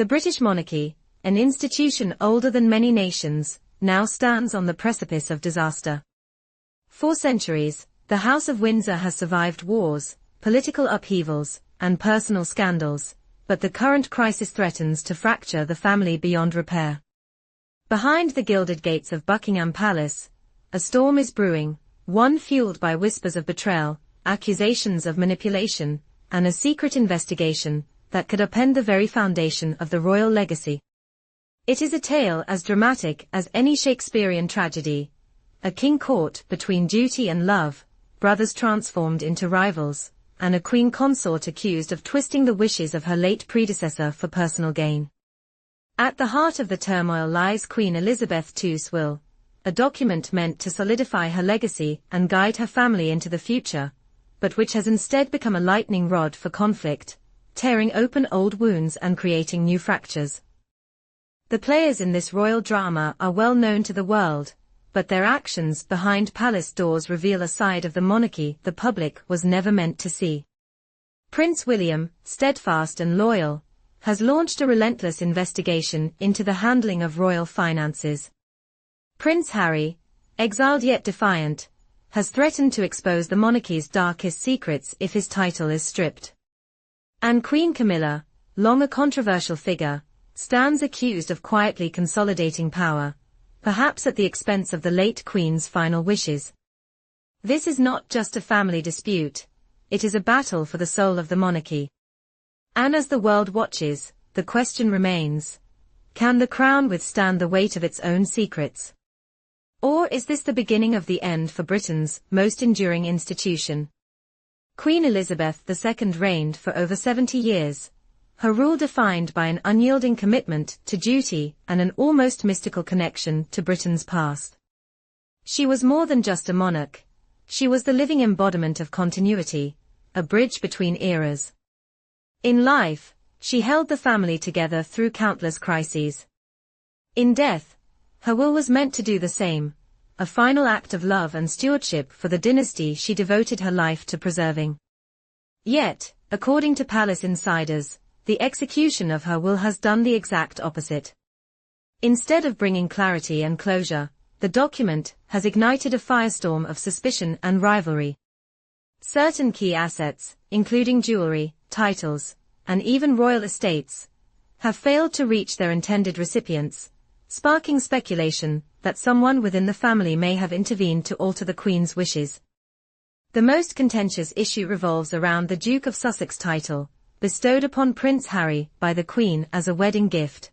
The British monarchy, an institution older than many nations, now stands on the precipice of disaster. For centuries, the House of Windsor has survived wars, political upheavals, and personal scandals, but the current crisis threatens to fracture the family beyond repair. Behind the gilded gates of Buckingham Palace, a storm is brewing, one fueled by whispers of betrayal, accusations of manipulation, and a secret investigation that could upend the very foundation of the royal legacy. It is a tale as dramatic as any Shakespearean tragedy, a king caught between duty and love, brothers transformed into rivals, and a queen consort accused of twisting the wishes of her late predecessor for personal gain. At the heart of the turmoil lies Queen Elizabeth II's will, a document meant to solidify her legacy and guide her family into the future, but which has instead become a lightning rod for conflict, tearing open old wounds and creating new fractures. The players in this royal drama are well known to the world, but their actions behind palace doors reveal a side of the monarchy the public was never meant to see. Prince William, steadfast and loyal, has launched a relentless investigation into the handling of royal finances. Prince Harry, exiled yet defiant, has threatened to expose the monarchy's darkest secrets if his title is stripped. And Queen Camilla, long a controversial figure, stands accused of quietly consolidating power, perhaps at the expense of the late Queen's final wishes. This is not just a family dispute, it is a battle for the soul of the monarchy. And as the world watches, the question remains, can the crown withstand the weight of its own secrets? Or is this the beginning of the end for Britain's most enduring institution? Queen Elizabeth II reigned for over 70 years, her rule defined by an unyielding commitment to duty and an almost mystical connection to Britain's past. She was more than just a monarch, she was the living embodiment of continuity, a bridge between eras. In life, she held the family together through countless crises. In death, her will was meant to do the same, a final act of love and stewardship for the dynasty she devoted her life to preserving. Yet, according to palace insiders, the execution of her will has done the exact opposite. Instead of bringing clarity and closure, the document has ignited a firestorm of suspicion and rivalry. Certain key assets, including jewelry, titles, and even royal estates, have failed to reach their intended recipients, sparking speculation that someone within the family may have intervened to alter the Queen's wishes. The most contentious issue revolves around the Duke of Sussex title, bestowed upon Prince Harry by the Queen as a wedding gift.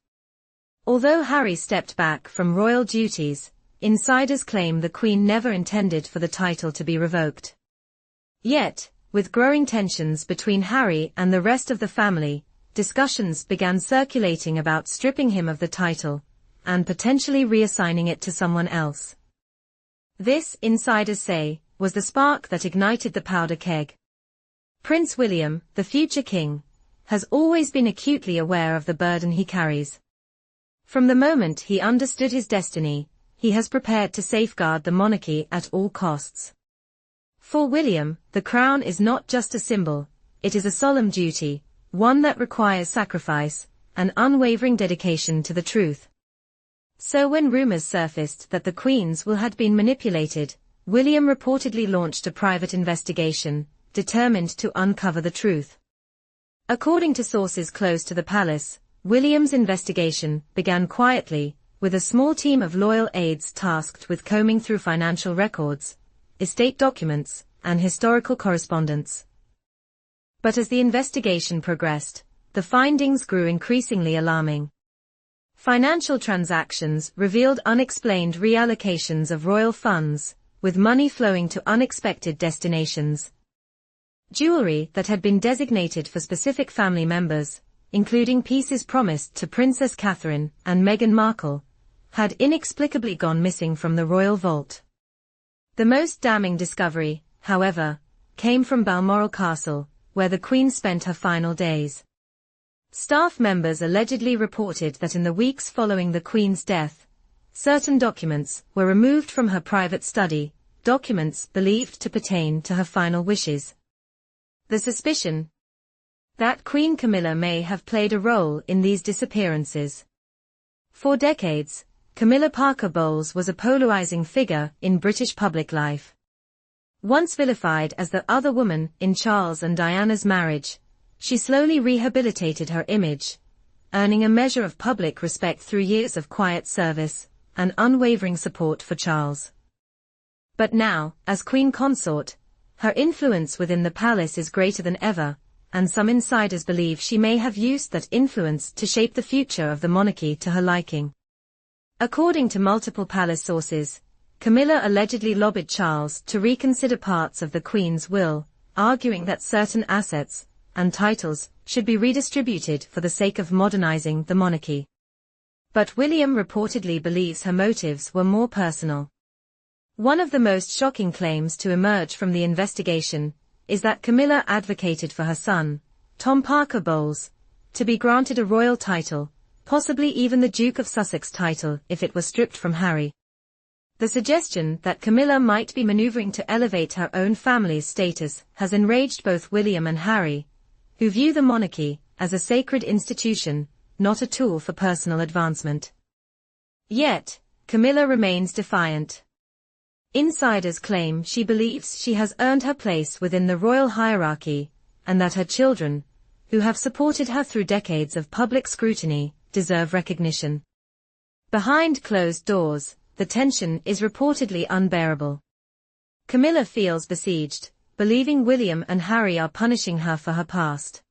Although Harry stepped back from royal duties, insiders claim the Queen never intended for the title to be revoked. Yet, with growing tensions between Harry and the rest of the family, discussions began circulating about stripping him of the title, and potentially reassigning it to someone else. This, insiders say, was the spark that ignited the powder keg. Prince William, the future king, has always been acutely aware of the burden he carries. From the moment he understood his destiny, he has prepared to safeguard the monarchy at all costs. For William, the crown is not just a symbol, it is a solemn duty, one that requires sacrifice, and unwavering dedication to the truth. So when rumors surfaced that the Queen's will had been manipulated, William reportedly launched a private investigation, determined to uncover the truth. According to sources close to the palace, William's investigation began quietly, with a small team of loyal aides tasked with combing through financial records, estate documents, and historical correspondence. But as the investigation progressed, the findings grew increasingly alarming. Financial transactions revealed unexplained reallocations of royal funds, with money flowing to unexpected destinations. Jewelry that had been designated for specific family members, including pieces promised to Princess Catherine and Meghan Markle, had inexplicably gone missing from the royal vault. The most damning discovery, however, came from Balmoral Castle, where the Queen spent her final days. Staff members allegedly reported that in the weeks following the Queen's death, certain documents were removed from her private study, documents believed to pertain to her final wishes. The suspicion that Queen Camilla may have played a role in these disappearances. For decades, Camilla Parker Bowles was a polarizing figure in British public life. Once vilified as the other woman in Charles and Diana's marriage, she slowly rehabilitated her image, earning a measure of public respect through years of quiet service and unwavering support for Charles. But now, as Queen Consort, her influence within the palace is greater than ever, and some insiders believe she may have used that influence to shape the future of the monarchy to her liking. According to multiple palace sources, Camilla allegedly lobbied Charles to reconsider parts of the Queen's will, arguing that certain assets and titles should be redistributed for the sake of modernizing the monarchy. But William reportedly believes her motives were more personal. One of the most shocking claims to emerge from the investigation is that Camilla advocated for her son, Tom Parker Bowles, to be granted a royal title, possibly even the Duke of Sussex title if it were stripped from Harry. The suggestion that Camilla might be maneuvering to elevate her own family's status has enraged both William and Harry, who view the monarchy as a sacred institution, not a tool for personal advancement. Yet, Camilla remains defiant. Insiders claim she believes she has earned her place within the royal hierarchy, and that her children, who have supported her through decades of public scrutiny, deserve recognition. Behind closed doors, the tension is reportedly unbearable. Camilla feels besieged, believing William and Harry are punishing her for her past.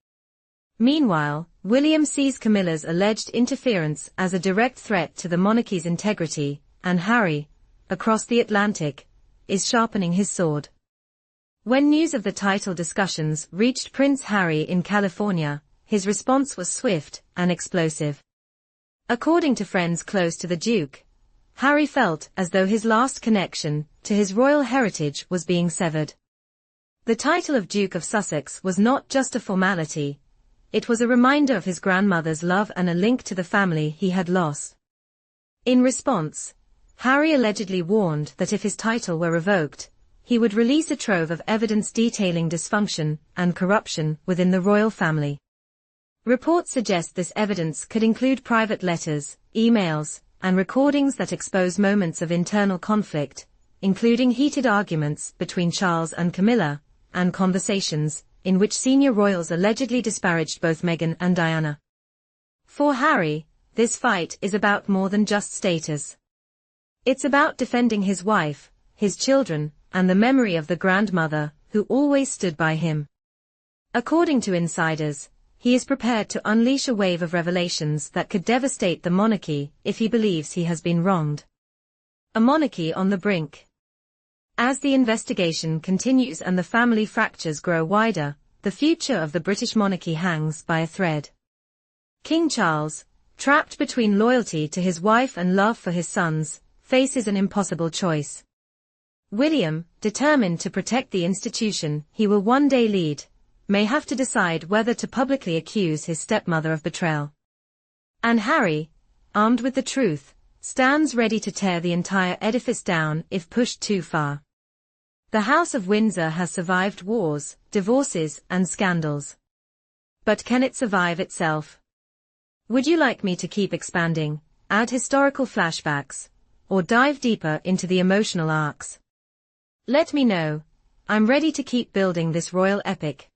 Meanwhile, William sees Camilla's alleged interference as a direct threat to the monarchy's integrity, and Harry, across the Atlantic, is sharpening his sword. When news of the title discussions reached Prince Harry in California, his response was swift and explosive. According to friends close to the Duke, Harry felt as though his last connection to his royal heritage was being severed. The title of Duke of Sussex was not just a formality, it was a reminder of his grandmother's love and a link to the family he had lost. In response, Harry allegedly warned that if his title were revoked, he would release a trove of evidence detailing dysfunction and corruption within the royal family. Reports suggest this evidence could include private letters, emails, and recordings that expose moments of internal conflict, including heated arguments between Charles and Camilla, and conversations in which senior royals allegedly disparaged both Meghan and Diana. For Harry, this fight is about more than just status. It's about defending his wife, his children, and the memory of the grandmother who always stood by him. According to insiders, he is prepared to unleash a wave of revelations that could devastate the monarchy if he believes he has been wronged. A monarchy on the brink. As the investigation continues and the family fractures grow wider, the future of the British monarchy hangs by a thread. King Charles, trapped between loyalty to his wife and love for his sons, faces an impossible choice. William, determined to protect the institution he will one day lead, may have to decide whether to publicly accuse his stepmother of betrayal. And Harry, armed with the truth, stands ready to tear the entire edifice down if pushed too far. The House of Windsor has survived wars, divorces, and scandals. But can it survive itself? Would you like me to keep expanding, add historical flashbacks, or dive deeper into the emotional arcs? Let me know. I'm ready to keep building this royal epic.